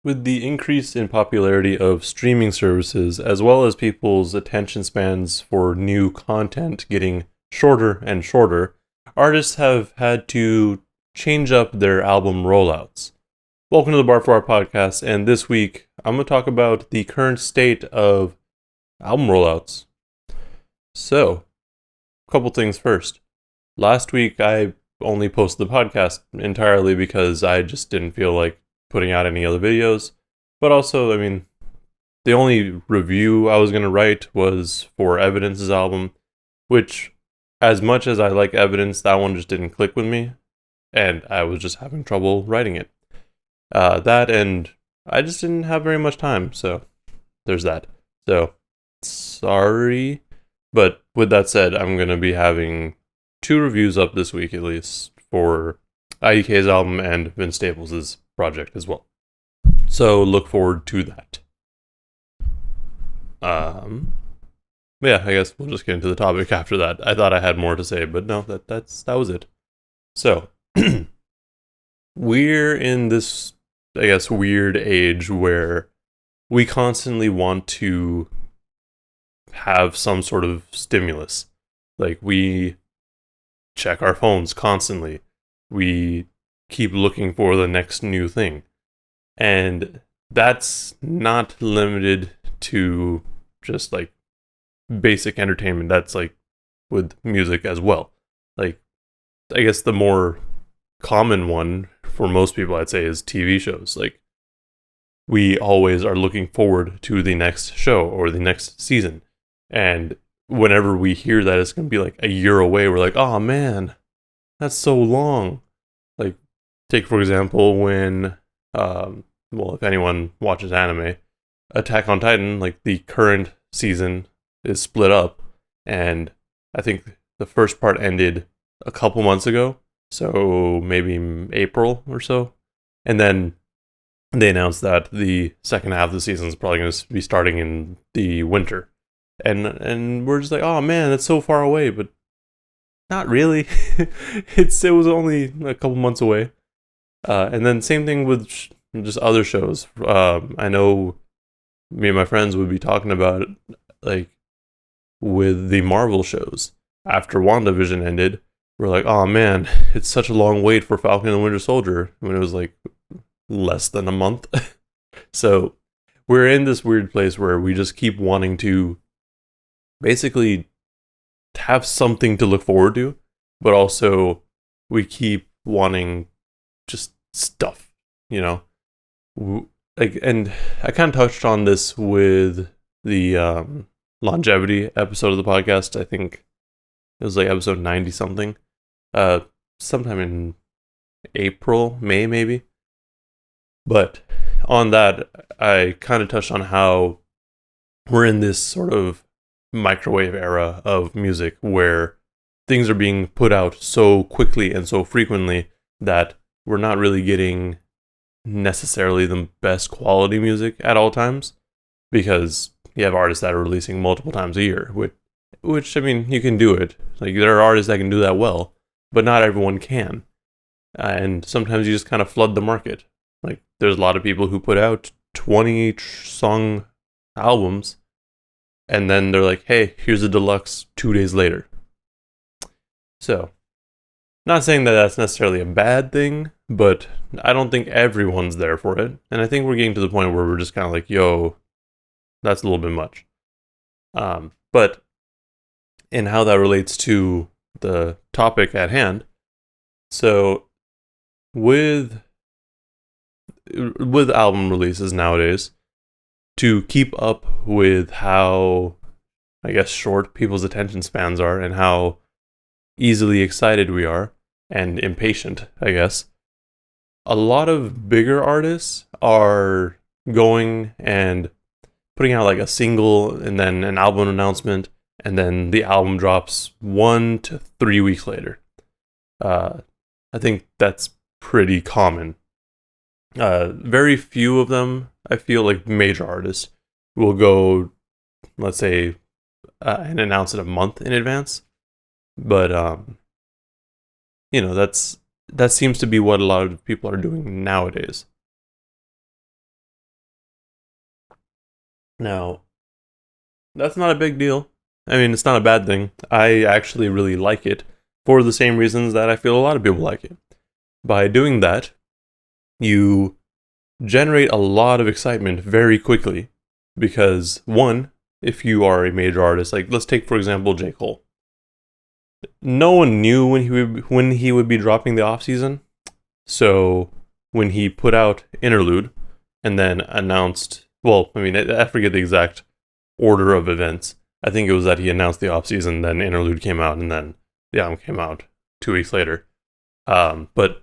With the increase in popularity of streaming services, as well as people's attention spans for new content getting shorter and shorter, artists have had to change up their album rollouts. Welcome to the Bar for Art podcast, and this week I'm going to talk about the current state of album rollouts. So, a couple things first. Last week I only posted the podcast entirely because I just didn't feel like putting out any other videos. But also, the only review I was going to write was for Evidence's album, which, as much as I like Evidence, that one just didn't click with me, and I was just having trouble writing it. That, and I just didn't have very much time, so there's that. So, sorry. But with that said, I'm going to be having 2 reviews up this week at least for IDK's album and Vince Staples' project as well. So look forward to that. Yeah, I guess we'll just get into the topic after that. I thought I had more to say, but no, that was it. So we're in this, I guess, weird age where we constantly want to have some sort of stimulus. Like, we check our phones constantly. We keep looking for the next new thing. And that's not limited to just like basic entertainment. That's like with music as well. Like, I guess the more common one for most people, I'd say, is TV shows. Like, we always are looking forward to the next show or the next season. And whenever we hear that it's going to be like a year away, we're like, oh man, that's so long. Like, take for example when, if anyone watches anime, Attack on Titan, like the current season is split up, and I think the first part ended a couple months ago, so maybe April or so, and then they announced that the second half of the season is probably going to be starting in the winter. And we're just like, oh man, that's so far away, but not really. It was only a couple months away. And then same thing with just other shows. I know me and my friends would be talking about it, like with the Marvel shows. After WandaVision ended, we're like, oh man, it's such a long wait for Falcon and the Winter Soldier when it was like less than a month. So we're in this weird place where we just keep wanting to basically have something to look forward to, but also we keep wanting just stuff, you know? Like, and I kind of touched on this with the longevity episode of the podcast. I think it was like episode 90 something. Sometime in April, May maybe. But on that, I kind of touched on how we're in this sort of microwave era of music where things are being put out so quickly and so frequently that we're not really getting necessarily the best quality music at all times, because you have artists that are releasing multiple times a year, which you can do it. Like, there are artists that can do that well, but not everyone can. And sometimes you just kind of flood the market. Like, there's a lot of people who put out 20 song albums, and then they're like, hey, here's a deluxe 2 days later. So, not saying that that's necessarily a bad thing, but I don't think everyone's there for it. And I think we're getting to the point where we're just kind of like, yo, that's a little bit much. But in how that relates to the topic at hand, so with album releases nowadays, to keep up with how, I guess, short people's attention spans are and how easily excited we are and impatient, I guess, a lot of bigger artists are going and putting out like a single and then an album announcement, and then the album drops 1 to 3 weeks later. I think that's pretty common. Very few of them, I feel like major artists, will go, let's say, and announce it a month in advance. But that seems to be what a lot of people are doing nowadays. Now, that's not a big deal. I mean, it's not a bad thing. I actually really like it for the same reasons that I feel a lot of people like it. By doing that, you generate a lot of excitement very quickly because, one, if you are a major artist, like let's take for example J. Cole. No one knew when he would be dropping the off season. So when he put out Interlude and then announced, well, I mean, I forget the exact order of events. I think it was that he announced the off season, then Interlude came out, and then the album came out 2 weeks later. But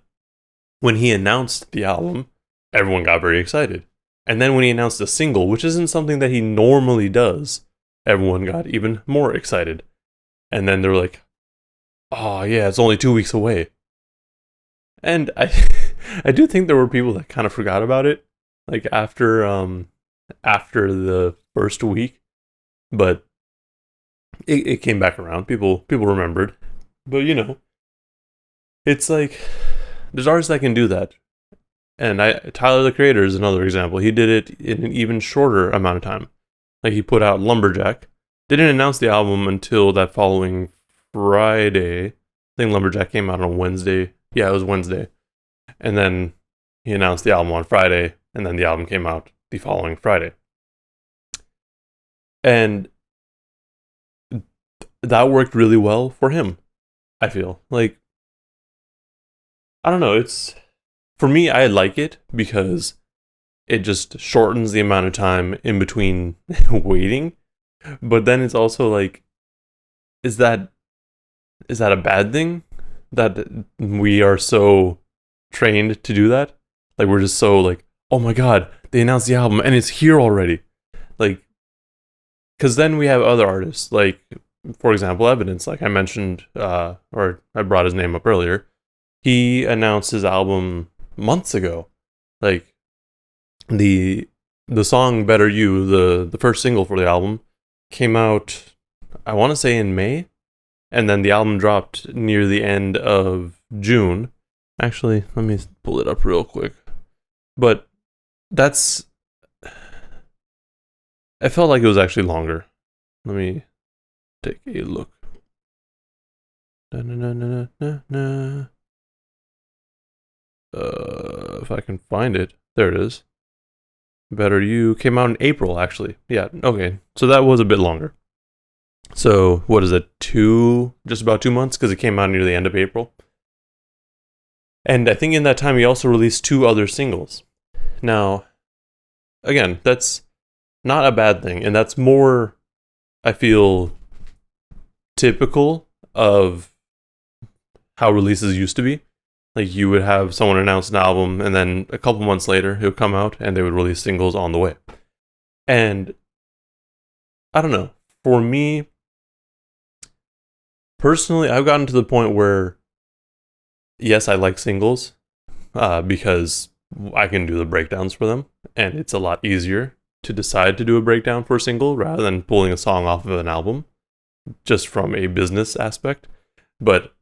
when he announced the album, everyone got very excited. And then when he announced a single, which isn't something that he normally does, everyone got even more excited. And then they were like, oh yeah, it's only 2 weeks away. And I do think there were people that kind of forgot about it, like after the first week, but it came back around. People remembered. But it's like there's artists that can do that. And Tyler the Creator is another example. He did it in an even shorter amount of time. Like he put out Lumberjack. Didn't announce the album until that following Friday. I think Lumberjack came out on Wednesday. Yeah, it was Wednesday. And then he announced the album on Friday, and then the album came out the following Friday. And that worked really well for him, I feel. Like, I don't know, it's... For me, I like it because it just shortens the amount of time in between waiting. But then it's also like, is that a bad thing? That we are so trained to do that? Like, we're just so like, oh my god, they announced the album and it's here already. Like, because then we have other artists, like, for example, Evidence, like I mentioned, or I brought his name up earlier. He announced his album months ago. Like, the song Better You, the first single for the album, came out, I want to say in May, and then the album dropped near the end of June. Actually, let me pull it up real quick. But that's... I felt like it was actually longer. Let me take a look. If I can find it. There it is. Better You came out in April, actually. Yeah, okay. So that was a bit longer. So, what is it? Just about 2 months? Because it came out near the end of April. And I think in that time he also released 2 other singles. Now, again, that's not a bad thing. And that's more, I feel, typical of how releases used to be. Like, you would have someone announce an album, and then a couple months later, it would come out, and they would release singles on the way. And, I don't know. For me, personally, I've gotten to the point where, yes, I like singles, because I can do the breakdowns for them, and it's a lot easier to decide to do a breakdown for a single rather than pulling a song off of an album, just from a business aspect. But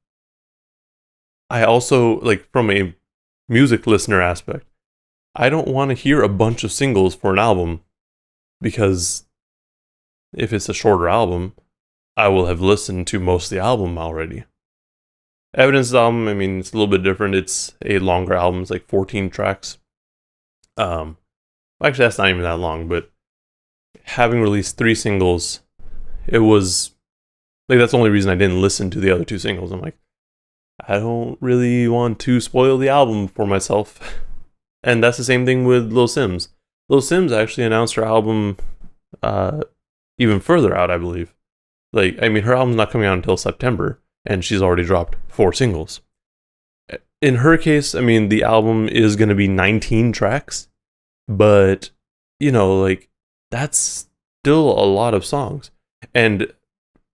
I also, like, from a music listener aspect, I don't want to hear a bunch of singles for an album, because if it's a shorter album, I will have listened to most of the album already. Evidence album, I mean, it's a little bit different. It's a longer album. It's like 14 tracks. Actually, that's not even that long, but having released 3 singles, it was, like, that's the only reason I didn't listen to the other 2 singles. I'm like, I don't really want to spoil the album for myself. And that's the same thing with Lil Sims. Lil Sims actually announced her album even further out, I believe. Like, I mean, her album's not coming out until September, and she's already dropped 4 singles. In her case, I mean, the album is going to be 19 tracks, but, like, that's still a lot of songs. And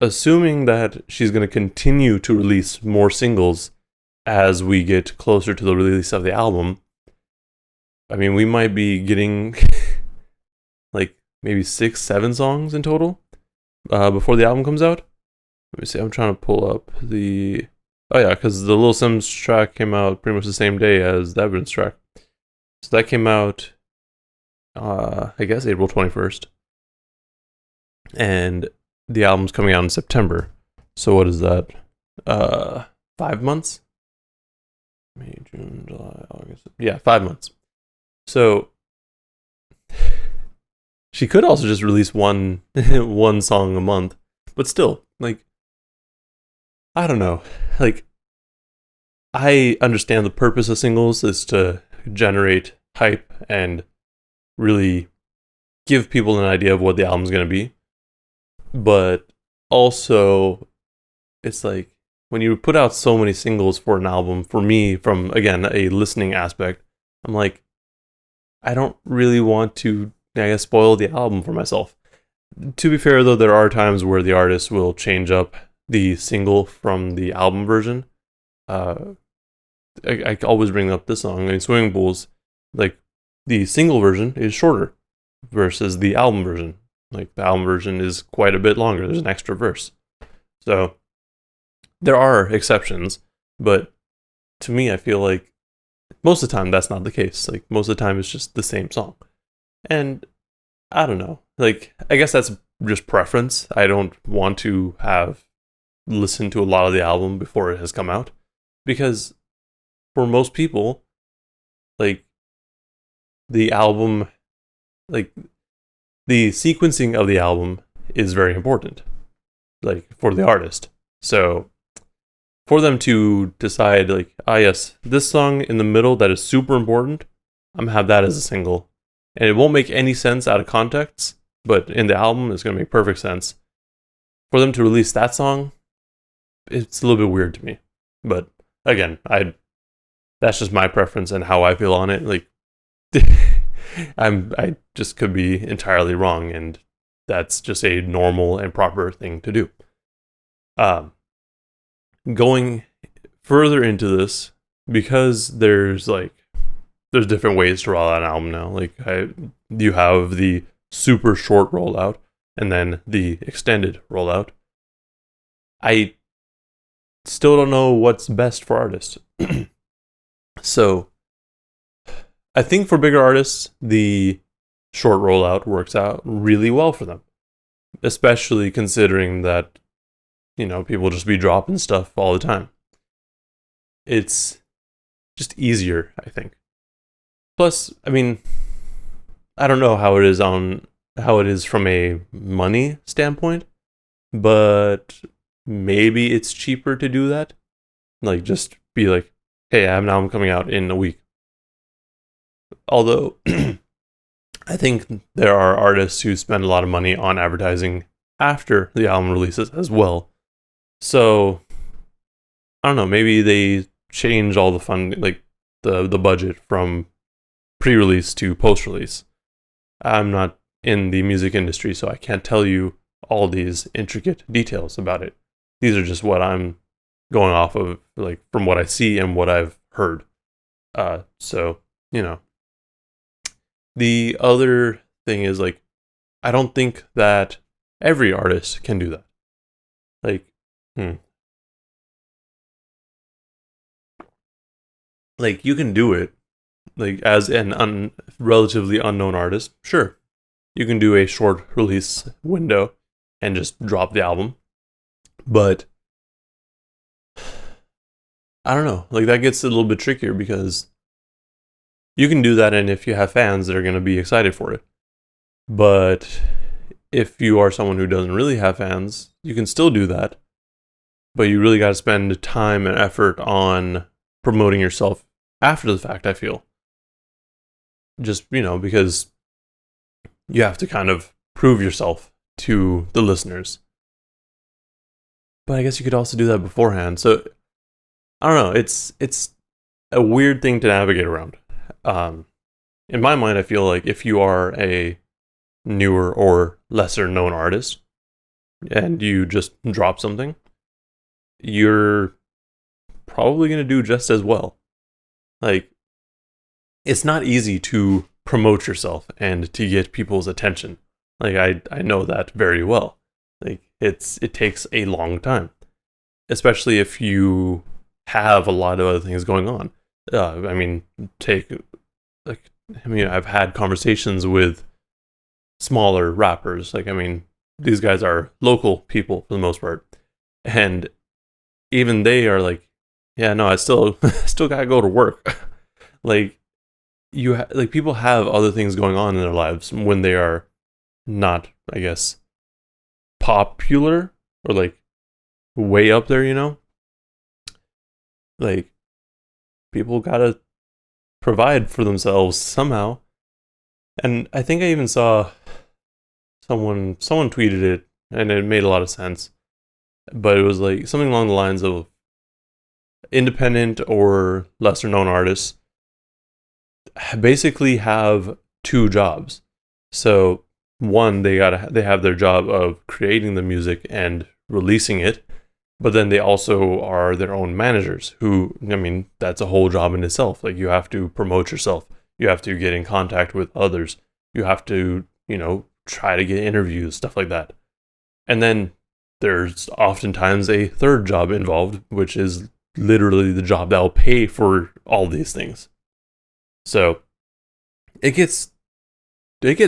assuming that she's going to continue to release more singles as we get closer to the release of the album, I mean, we might be getting like maybe 6-7 songs in total before the album comes out. Let me see, I'm trying to pull up the... Oh yeah, because the Lil Sims track came out pretty much the same day as the Evidence track. So that came out, I guess, April 21st. and the album's coming out in September. So what is that? 5 months? May, June, July, August. Yeah, 5 months. So she could also just release one one song a month, but still, like, I don't know. Like, I understand the purpose of singles is to generate hype and really give people an idea of what the album's going to be. But also, it's like when you put out so many singles for an album, for me, from again, a listening aspect, I'm like, I don't really want to, I guess, spoil the album for myself. To be fair, though, there are times where the artist will change up the single from the album version. I always bring up this song, I mean, Swimming Pools. Like, the single version is shorter versus the album version. Like, the album version is quite a bit longer. There's an extra verse. So, there are exceptions, but to me, I feel like most of the time that's not the case. Like, most of the time it's just the same song. And I don't know. Like, I guess that's just preference. I don't want to have listened to a lot of the album before it has come out, because for most people, like, the album, like, the sequencing of the album is very important, like, for the artist. So for them to decide, like, yes, this song in the middle that is super important, I'm gonna have that as a single, and it won't make any sense out of context, but in the album it's gonna make perfect sense. For them to release that song, it's a little bit weird to me. But again, that's just my preference and how I feel on it. Like, I just could be entirely wrong, and that's just a normal and proper thing to do. Going further into this, because there's different ways to roll out an album now. Like, you have the super short rollout and then the extended rollout. I still don't know what's best for artists. So I think for bigger artists, the short rollout works out really well for them, especially considering that, people just be dropping stuff all the time. It's just easier, I think. Plus, I mean, I don't know how it is from a money standpoint, but maybe it's cheaper to do that. Like, just be like, hey, I have an album coming out in a week. Although, I think there are artists who spend a lot of money on advertising after the album releases as well. So, I don't know, maybe they change all the funding, like the budget from pre-release to post-release. I'm not in the music industry, so I can't tell you all these intricate details about it. These are just what I'm going off of, like, from what I see and what I've heard. So, the other thing is, like, I don't think that every artist can do that. Like, like, you can do it, like, as an relatively unknown artist. Sure, you can do a short release window and just drop the album. But I don't know, like, that gets a little bit trickier because you can do that, and if you have fans, they're going to be excited for it. But if you are someone who doesn't really have fans, you can still do that. But you really got to spend time and effort on promoting yourself after the fact, I feel. Just, because you have to kind of prove yourself to the listeners. But I guess you could also do that beforehand. So, I don't know. It's a weird thing to navigate around. In my mind, I feel like if you are a newer or lesser known artist and you just drop something, you're probably going to do just as well. Like, it's not easy to promote yourself and to get people's attention. Like, I know that very well. Like, it takes a long time, especially if you have a lot of other things going on. I've had conversations with smaller rappers. Like, these guys are local people for the most part, and even they are like, yeah, no, I still still gotta go to work. Like like people have other things going on in their lives when they are not, I guess, popular or like way up there, you know? Like people gotta provide for themselves somehow. And I think I even saw someone tweeted it and it made a lot of sense. But it was like something along the lines of independent or lesser known artists basically have two jobs. So one, they have their job of creating the music and releasing it, but then they also are their own managers who, I mean, that's a whole job in itself. Like you have to promote yourself, you have to get in contact with others, you have to, try to get interviews, stuff like that. And then there's oftentimes a third job involved, which is literally the job that will pay for all these things. So it gets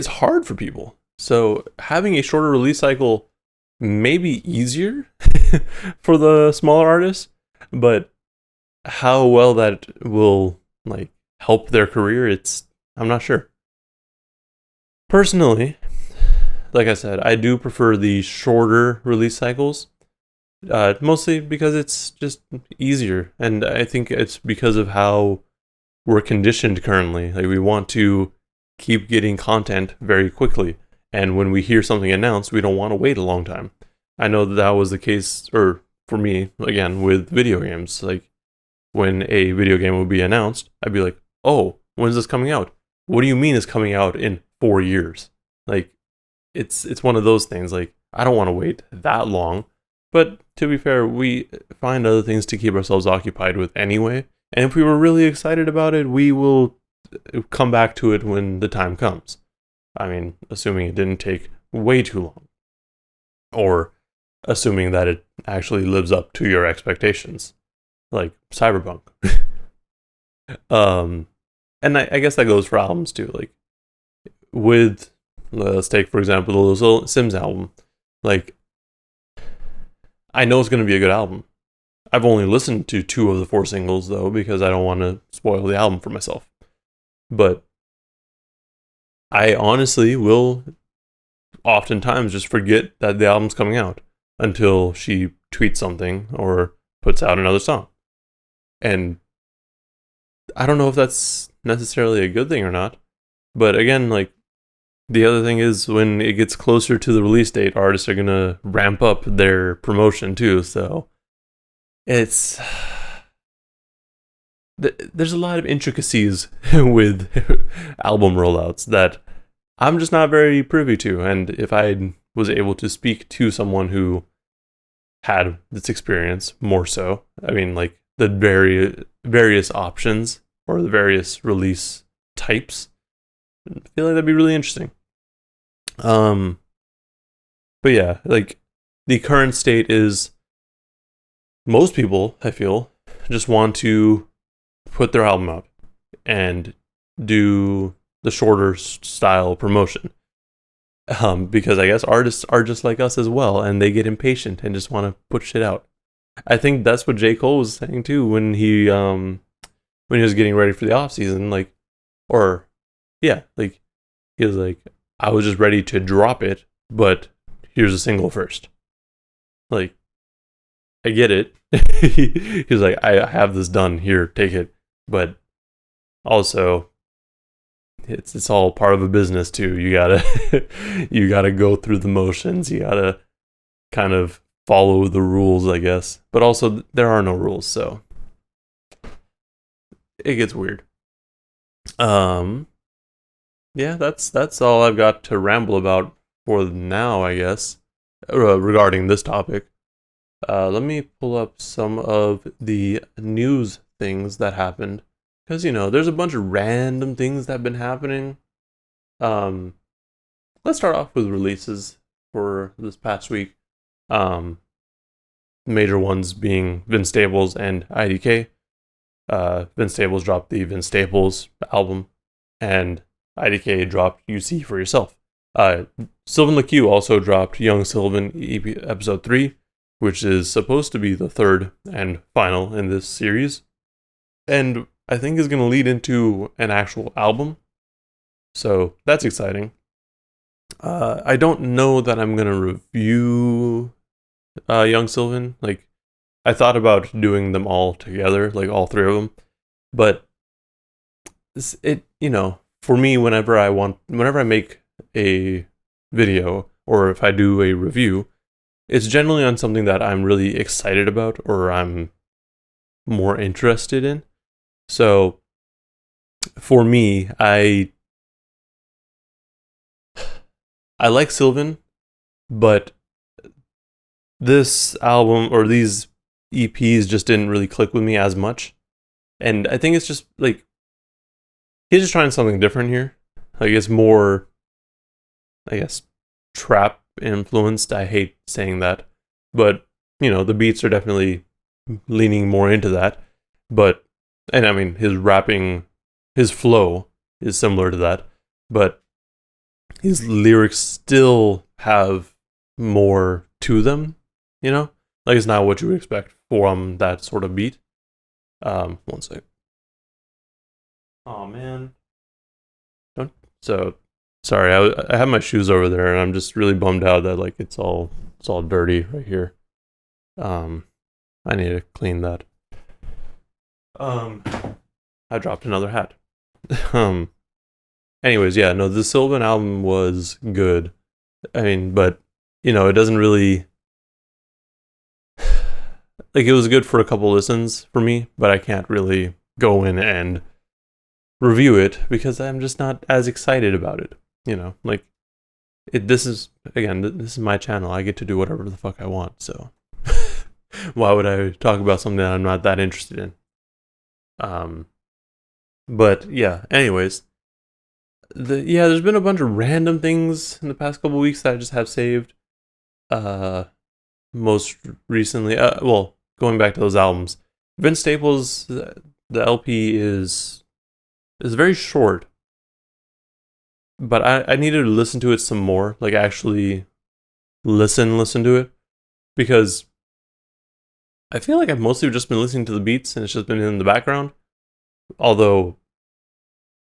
hard for people. So having a shorter release cycle may be easier for the smaller artists, but how well that will like help their career, I'm not sure. Personally, like I said, I do prefer the shorter release cycles, mostly because it's just easier, and I think it's because of how we're conditioned currently. Like we want to keep getting content very quickly, and when we hear something announced, we don't want to wait a long time. I know that was the case, or for me, again, with video games. Like when a video game would be announced, I'd be like, "Oh, when's this coming out? What do you mean it's coming out in 4 years?" Like it's one of those things. Like I don't want to wait that long, but to be fair, we find other things to keep ourselves occupied with anyway. And if we were really excited about it, we will come back to it when the time comes. I mean, assuming it didn't take way too long, or assuming that it actually lives up to your expectations, like Cyberpunk. And I guess that goes for albums too. Like with, let's take for example the Little Sims album. Like I know it's going to be a good album. I've only listened to 2 of the 4 singles though, because I don't want to spoil the album for myself. But I honestly will oftentimes just forget that the album's coming out until she tweets something or puts out another song. And I don't know if that's necessarily a good thing or not. But again, like the other thing is when it gets closer to the release date, artists are going to ramp up their promotion too. So there's a lot of intricacies with album rollouts that I'm just not very privy to. And if I was able to speak to someone who had this experience more so, I mean, like the various options or the various release types, I feel like that'd be really interesting. But yeah, like the current state is most people, I feel, just want to put their album out and do the shorter style promotion. Because I guess artists are just like us as well, and they get impatient and just want to put shit out. I think that's what J. Cole was saying too when he was getting ready for the off season, like he was like, I was just ready to drop it, but here's a single first. Like, I get it. He was like, I have this done, here, take it. But also, it's all part of a business too. You gotta go through the motions. You gotta kind of follow the rules, I guess. But also, there are no rules, so it gets weird. Yeah, that's all I've got to ramble about for now, I guess, regarding this topic. Let me pull up some of the news things that happened, because there's a bunch of random things that have been happening. Let's start off with releases for this past week. Major ones being Vince Staples and IDK. Vince Staples dropped the Vince Staples album, and IDK dropped You See for Yourself. Sylvan LeCue also dropped Young Sylvan episode 3, which is supposed to be the third and final in this series, and I think is going to lead into an actual album. So that's exciting. I don't know that I'm going to review Young Sylvan. Like, I thought about doing them all together, like all three of them, but for me, whenever I make a video or if I do a review, it's generally on something that I'm really excited about or I'm more interested in. So for me, I like Sylvan, but this album or these EPs just didn't really click with me as much. And I think it's just like he's just trying something different here. Like it's more, I guess, trap influenced. I hate saying that, but the beats are definitely leaning more into that. And I mean, his flow is similar to that, but his lyrics still have more to them, like it's not what you would expect from that sort of beat. One sec. Oh man. So sorry, I have my shoes over there, and I'm just really bummed out that like it's all dirty right here. I need to clean that. I dropped another hat. Anyways, yeah, no, the Sylvan album was good. I mean, but it doesn't really like it was good for a couple listens for me, but I can't really go in and review it because I'm just not as excited about it. Like this is my channel. I get to do whatever the fuck I want. So why would I talk about something that I'm not that interested in? But yeah, anyways, there's been a bunch of random things in the past couple weeks that I just have saved. Most recently, going back to those albums, Vince Staples, the LP is very short, but I needed to listen to it some more, like actually listen to it, because I feel like I've mostly just been listening to the beats and it's just been in the background. Although,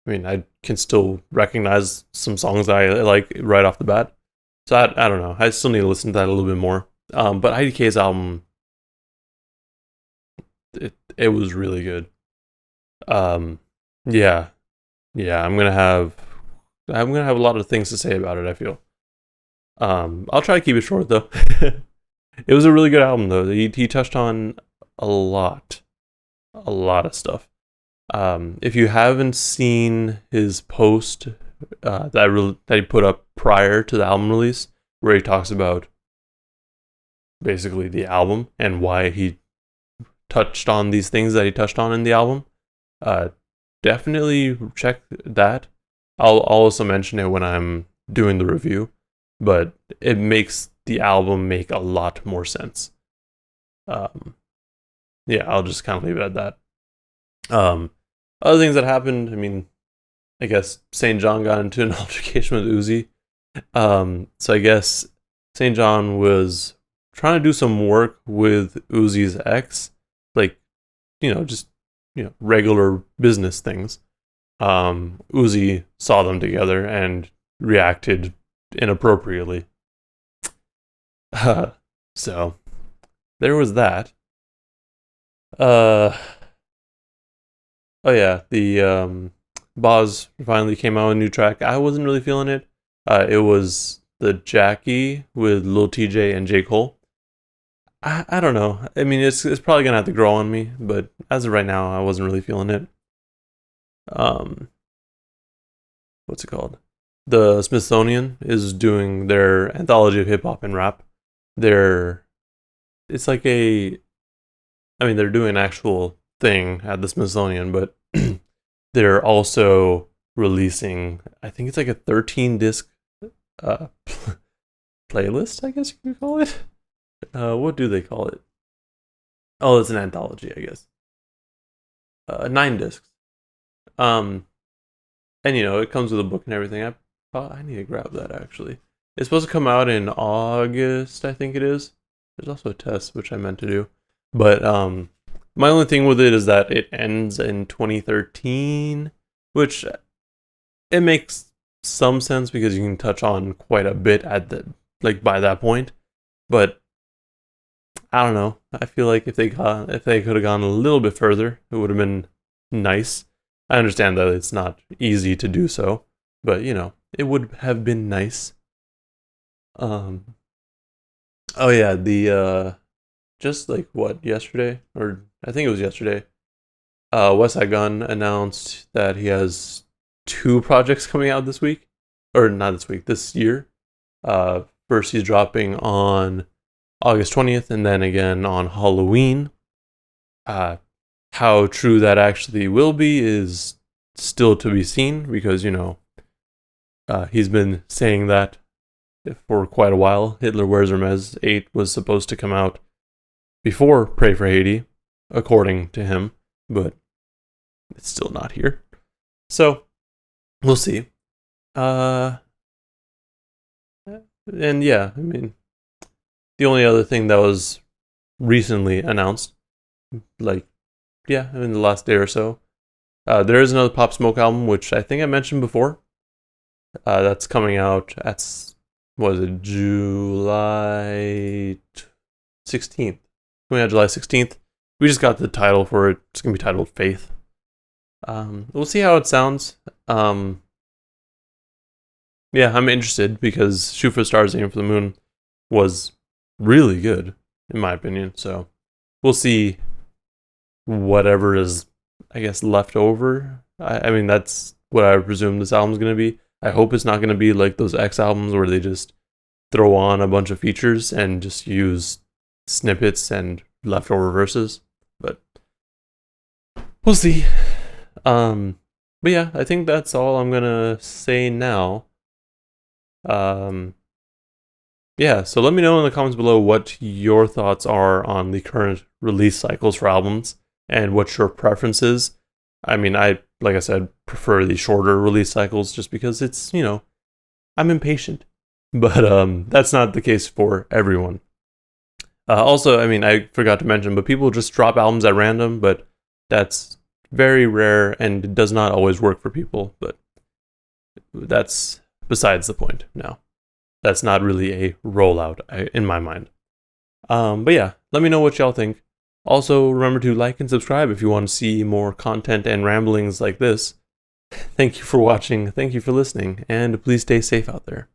I mean, I can still recognize some songs that I like right off the bat. So I don't know. I still need to listen to that a little bit more. But IDK's album, it was really good. Yeah, I'm gonna have a lot of things to say about it, I feel. I'll try to keep it short though. It was a really good album though. He touched on a lot of stuff. If you haven't seen his post that he put up prior to the album release, where he talks about basically the album and why he touched on these things that he touched on in the album, definitely check that. I'll also mention it when I'm doing the review, but it makes the album make a lot more sense. Yeah, I'll just kind of leave it at that. Other things that happened, I mean, I guess St. John got into an altercation with Uzi. So I guess St. John was trying to do some work with Uzi's ex, like, just, regular business things. Uzi saw them together and reacted inappropriately. So there was that. Oh yeah, the Boz finally came out with a new track. I wasn't really feeling it. It was the Jackie with Lil TJ and J. Cole. I don't know. I mean, it's probably gonna have to grow on me, but as of right now, I wasn't really feeling it. What's it called? The Smithsonian is doing their anthology of hip hop and rap. It's like they're doing an actual thing at the Smithsonian, but they're also releasing, I think it's like a 13 disc playlist, I guess you could call it. What do they call it? Oh, it's an anthology, I guess. 9 discs. And it comes with a book and everything. Oh, I need to grab that actually. It's supposed to come out in August, I think it is. There's also a test which I meant to do. But my only thing with it is that it ends in 2013, which it makes some sense because you can touch on quite a bit at the by that point. But I don't know. I feel like if they could have gone a little bit further, it would have been nice. I understand that it's not easy to do so, but it would have been nice. Um oh yeah, the just like what, yesterday, or I think it was yesterday, West Side Gun announced that he has two projects coming out this week, or not this week, this year. First he's dropping on August 20th, and then again on Halloween. How true that actually will be is still to be seen, because he's been saying that for quite a while. Hitler Wears Hermes 8 was supposed to come out before Pray for Haiti, according to him, but it's still not here. So we'll see. And yeah, I mean, the only other thing that was recently announced, in the last day or so, there is another Pop Smoke album, which I think I mentioned before. That's coming out at, July 16th? Coming out July 16th. We just got the title for it. It's going to be titled Faith. We'll see how it sounds. Yeah, I'm interested because Shoot for the Stars, Aim for the Moon was really good, in my opinion. So we'll see whatever is, I guess, left over. I mean, that's what I presume this album's going to be. I hope it's not going to be like those X albums where they just throw on a bunch of features and just use snippets and leftover verses. But we'll see. But yeah, I think that's all I'm going to say now. Yeah, so let me know in the comments below what your thoughts are on the current release cycles for albums and what your preference is. I mean, like I said, prefer the shorter release cycles just because it's, I'm impatient. But that's not the case for everyone. Also, I mean, I forgot to mention, but people just drop albums at random, but that's very rare and it does not always work for people. But that's besides the point now. That's not really a rollout in my mind. But yeah, let me know what y'all think. Also, remember to like and subscribe if you want to see more content and ramblings like this. Thank you for watching, thank you for listening, and please stay safe out there.